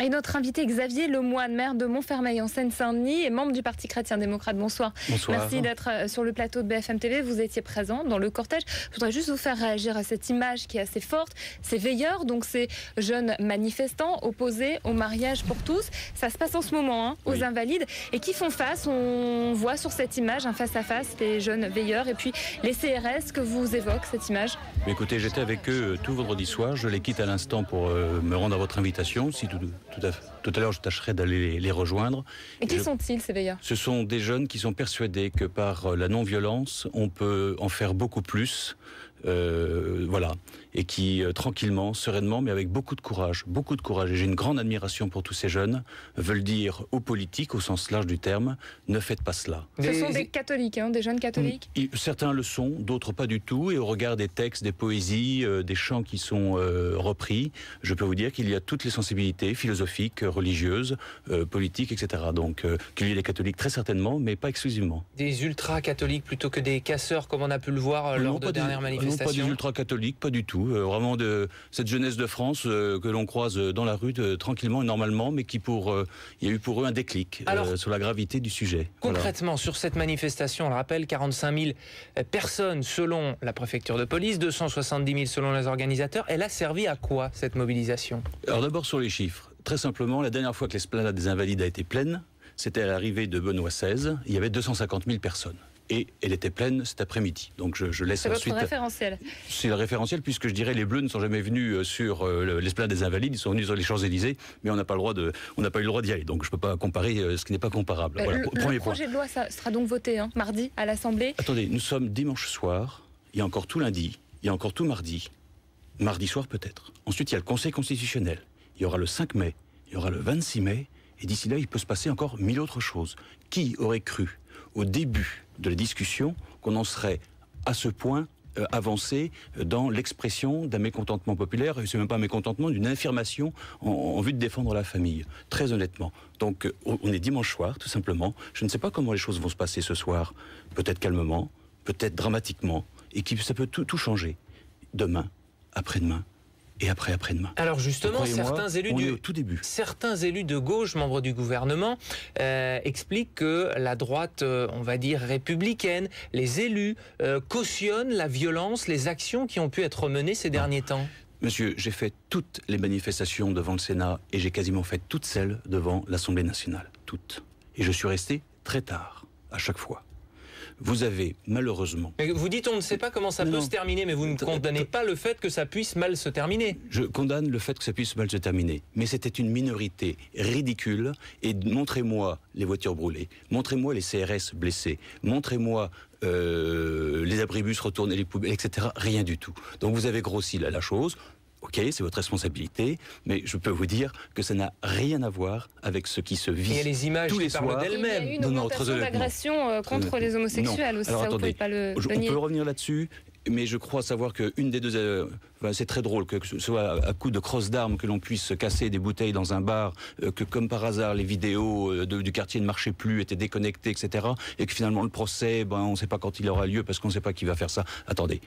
Et notre invité Xavier Lemoine, maire de Montfermeil en Seine-Saint-Denis et membre du Parti chrétien-démocrate. Bonsoir. Bonsoir. Merci d'être sur le plateau de BFM TV. Vous étiez présent dans le cortège. Je voudrais juste vous faire réagir à cette image qui est assez forte. Ces veilleurs, donc ces jeunes manifestants opposés au mariage pour tous. Ça se passe en ce moment aux Oui. Invalides et qui font face. On voit sur cette image un face-à-face les jeunes veilleurs et puis les CRS que vous évoque cette image. Mais écoutez, j'étais avec eux tout vendredi soir. Je les quitte à l'instant pour me rendre à votre invitation. Si tout à l'heure, je tâcherai d'aller les rejoindre. Et qui sont-ils, ces veilleurs ? Ce sont des jeunes qui sont persuadés que par la non-violence, on peut en faire beaucoup plus. Voilà. Et qui, tranquillement, sereinement, mais avec beaucoup de courage, et j'ai une grande admiration pour tous ces jeunes, veulent dire aux politiques, au sens large du terme, ne faites pas cela. Ce sont des catholiques, des jeunes catholiques ? Certains le sont, d'autres pas du tout. Et au regard des textes, des poésies, des chants qui sont repris, je peux vous dire qu'il y a toutes les sensibilités philosophiques, religieuses, politiques, etc. Donc, qu'il y ait des catholiques très certainement, mais pas exclusivement. Des ultra-catholiques plutôt que des casseurs, comme on a pu le voir lors de dernières manifestations. Non, pas des ultra-catholiques, pas du tout. Vraiment de cette jeunesse de France que l'on croise dans la rue tranquillement et normalement, mais qui il y a eu pour eux un déclic sur la gravité du sujet. Concrètement, sur cette manifestation, on le rappelle, 45 000 personnes selon la préfecture de police, 270 000 selon les organisateurs. Elle a servi à quoi, cette mobilisation ? Alors d'abord sur les chiffres. Très simplement, la dernière fois que l'esplanade des Invalides a été pleine, c'était à l'arrivée de Benoît XVI. Il y avait 250 000 personnes. Et elle était pleine cet après-midi. Donc je laisse ensuite... C'est votre référentiel. C'est le référentiel, puisque je dirais les Bleus ne sont jamais venus sur l'esplanade des Invalides, ils sont venus sur les Champs-Élysées, mais on n'a pas eu le droit d'y aller. Donc je ne peux pas comparer ce qui n'est pas comparable. Voilà, le projet de loi ça sera donc voté mardi à l'Assemblée. Attendez, nous sommes dimanche soir, il y a encore tout lundi, il y a encore tout mardi soir peut-être. Ensuite il y a le Conseil constitutionnel, il y aura le 5 mai, il y aura le 26 mai, et d'ici là il peut se passer encore 1000 autres choses. Qui aurait cru au début de la discussion qu'on en serait à ce point avancé dans l'expression d'un mécontentement populaire, et c'est même pas un mécontentement, d'une affirmation en vue de défendre la famille, très honnêtement. Donc on est dimanche soir, tout simplement. Je ne sais pas comment les choses vont se passer ce soir, peut-être calmement, peut-être dramatiquement, et ça peut tout changer. Demain, après-demain, et après-demain. Alors justement, certains élus de gauche, membres du gouvernement, expliquent que la droite, on va dire républicaine, les élus cautionnent la violence, les actions qui ont pu être menées ces derniers temps. Monsieur, j'ai fait toutes les manifestations devant le Sénat et j'ai quasiment fait toutes celles devant l'Assemblée nationale. Toutes. Et je suis resté très tard, à chaque fois. Vous avez malheureusement... Mais vous dites on ne sait pas comment ça peut se terminer, mais vous ne condamnez pas le fait que ça puisse mal se terminer. Je condamne le fait que ça puisse mal se terminer. Mais c'était une minorité ridicule. Et montrez-moi les voitures brûlées. Montrez-moi les CRS blessés. Montrez-moi les abribus retournés, les poubelles, etc. Rien du tout. Donc vous avez grossi la chose. Ok, c'est votre responsabilité, mais je peux vous dire que ça n'a rien à voir avec ce qui se vit. Il y a les images qui parlent d'elles-mêmes. Il y a eu une augmentation d'agression contre les homosexuels aussi. Alors, ça, attendez, vous pouvez pas le on nier. peut revenir là-dessus, mais je crois savoir qu'une des deux... c'est très drôle que ce soit à coup de crosse d'armes que l'on puisse casser des bouteilles dans un bar, que comme par hasard les vidéos du quartier ne marchaient plus, étaient déconnectées, etc. Et que finalement le procès, on ne sait pas quand il aura lieu parce qu'on ne sait pas qui va faire ça. Attendez,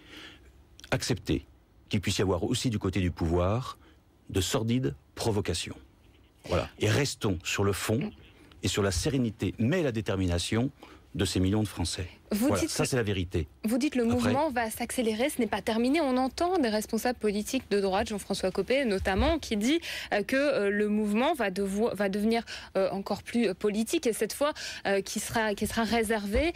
acceptez qu'il puisse y avoir aussi du côté du pouvoir de sordides provocations. Voilà. Et restons sur le fond et sur la sérénité, mais la détermination de ces millions de Français. Ça c'est la vérité. Vous dites le mouvement va s'accélérer, ce n'est pas terminé. On entend des responsables politiques de droite, Jean-François Copé notamment, qui dit que le mouvement va devenir encore plus politique et cette fois qui sera réservé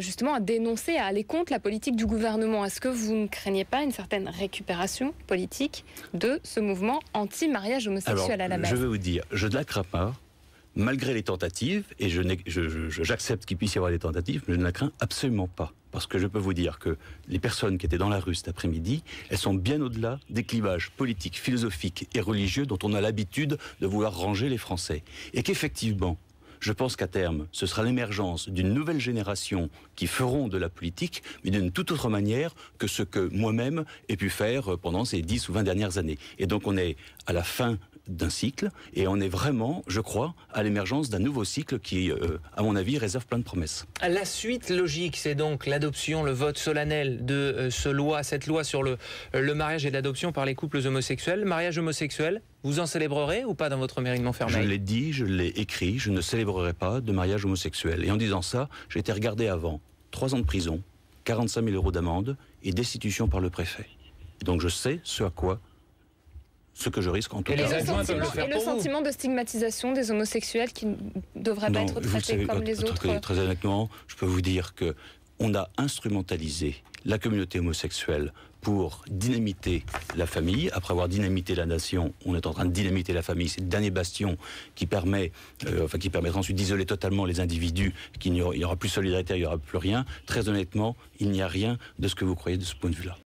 justement à dénoncer, à aller contre la politique du gouvernement. Est-ce que vous ne craignez pas une certaine récupération politique de ce mouvement anti-mariage homosexuel à la base ? Je vais vous dire, je ne la crains pas. Malgré les tentatives, et j'accepte qu'il puisse y avoir des tentatives, mais je ne la crains absolument pas. Parce que je peux vous dire que les personnes qui étaient dans la rue cet après-midi, elles sont bien au-delà des clivages politiques, philosophiques et religieux dont on a l'habitude de vouloir ranger les Français. Et qu'effectivement, je pense qu'à terme, ce sera l'émergence d'une nouvelle génération qui feront de la politique, mais d'une toute autre manière que ce que moi-même ai pu faire pendant ces 10 ou 20 dernières années. Et donc on est à la fin d'un cycle, et on est vraiment, je crois, à l'émergence d'un nouveau cycle qui, à mon avis, réserve plein de promesses. La suite logique, c'est donc l'adoption, le vote solennel de cette loi sur le mariage et l'adoption par les couples homosexuels. Mariage homosexuel, vous en célébrerez ou pas dans votre mairie de Montfermeil? Je l'ai dit, je l'ai écrit, je ne célébrerai pas de mariage homosexuel. Et en disant ça, j'ai été regardé avant. 3 ans de prison, 45 000 € d'amende et destitution par le préfet. Et donc je sais ce que je risque en tout cas. Et le sentiment de stigmatisation des homosexuels qui ne devraient pas être traités comme les autres. Très honnêtement, je peux vous dire que on a instrumentalisé la communauté homosexuelle pour dynamiter la famille. Après avoir dynamité la nation, on est en train de dynamiter la famille. C'est le dernier bastion qui permettra ensuite d'isoler totalement les individus, qu'il n'y aura plus de solidarité, il n'y aura plus rien. Très honnêtement, il n'y a rien de ce que vous croyez de ce point de vue-là.